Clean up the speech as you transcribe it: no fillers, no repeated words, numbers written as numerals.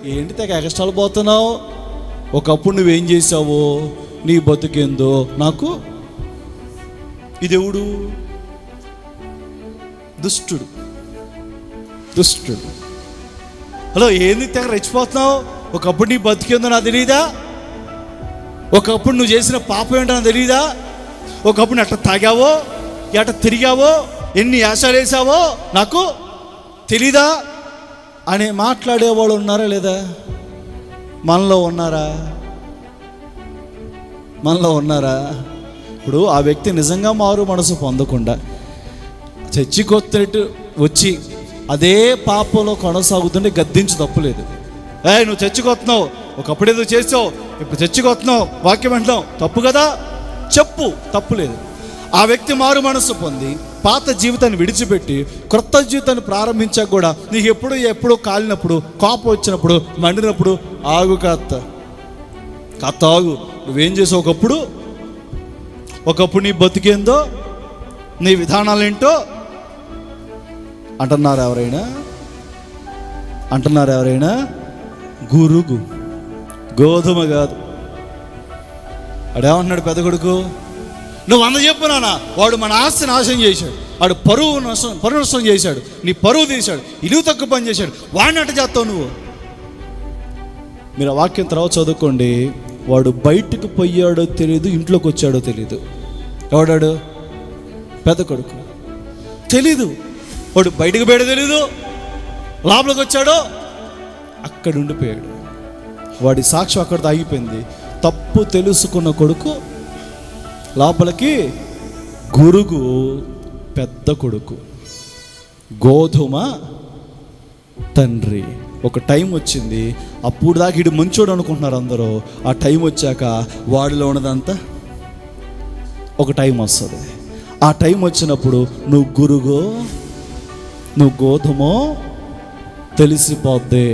ఏంటి తెగ ఎగస్ట్రాలు పోతున్నావు? ఒకప్పుడు నువ్వేం చేసావో, నీ బతుకేందో నాకు. ఇదేవుడు దుష్టుడు. దుష్టుడు. హలో, ఏంది తెగ రెచ్చిపోతున్నావు? ఒకప్పుడు నీ బతుకేందో నాకు తెలియదా? ఒకప్పుడు నువ్వు చేసిన పాపం ఏంటో నాకు తెలియదా? ఒకప్పుడు నువ్వు ఎట్లా తాగావో, ఎట్లా తిరిగావో, ఎన్ని యాసాలు వేసావో నాకు తెలీదా అని మాట్లాడేవాళ్ళు ఉన్నారా లేదా? మనలో ఉన్నారా? మనలో ఉన్నారా? ఇప్పుడు ఆ వ్యక్తి నిజంగా మారు మనసు పొందకుండా చచ్చికొత్తట్టు వచ్చి అదే పాపంలో కొనసాగుతుంటే గద్దించి తప్పులేదు. నువ్వు చచ్చికొస్తున్నావు, ఒకప్పుడు ఏదో చేసావు, ఇప్పుడు చచ్చికొస్తున్నావు, వాక్యం అంటున్నావు, తప్పు కదా, చెప్పు, తప్పులేదు. ఆ వ్యక్తి మారు మనసు పొంది పాత జీవితాన్ని విడిచిపెట్టి క్రొత్త జీవితాన్ని ప్రారంభించాక కూడా నీకు ఎప్పుడో కాలినప్పుడు, కోపం వచ్చినప్పుడు, మండినప్పుడు ఆగు కాస్త ఆగు. నువ్వేం చేసావు? ఒకప్పుడు నీ బతికేందో, నీ విధానాలేంటో అంటున్నారు ఎవరైనా? గురుగు గోధుమ కాదు. అడేమన్నాడు పెద్ద కొడుకు? నువ్వు చెప్పు నాన్న, వాడు మన ఆస్తి నాశనం చేశాడు, వాడు పరువు నష్టం చేశాడు, నీ పరువు తీశాడు, ఇలువ తక్కువ పని చేశాడు, వాడిని అట్ట చేస్తావు నువ్వు. మీరు ఆ వాక్యం తర్వాత చదువుకోండి. వాడు బయటకు పోయాడో తెలియదు, ఇంట్లోకి వచ్చాడో తెలియదు. ఎవడాడు? పెద్ద కొడుకు. తెలీదు. వాడు బయటకు పోయాడో తెలీదు, లోపలికి వచ్చాడో అక్కడ ఉండిపోయాడు. వాడి సాక్ష్యం అక్కడితో ఆగిపోయింది. తప్పు తెలుసుకున్న కొడుకు లోపలికి, గురుగు పెద్ద కొడుకు, గోధుమ తండ్రి. ఒక టైం వచ్చింది, అప్పుడు దాకా ఇడు మంచోడు అనుకుంటున్నారు అందరూ. ఆ టైం వచ్చాక వాడిలో ఉన్నదంతా ఒక టైం వస్తుంది. ఆ టైం వచ్చినప్పుడు నువ్వు గురుగో, నువ్వు గోధుమో తెలిసిపోద్ది.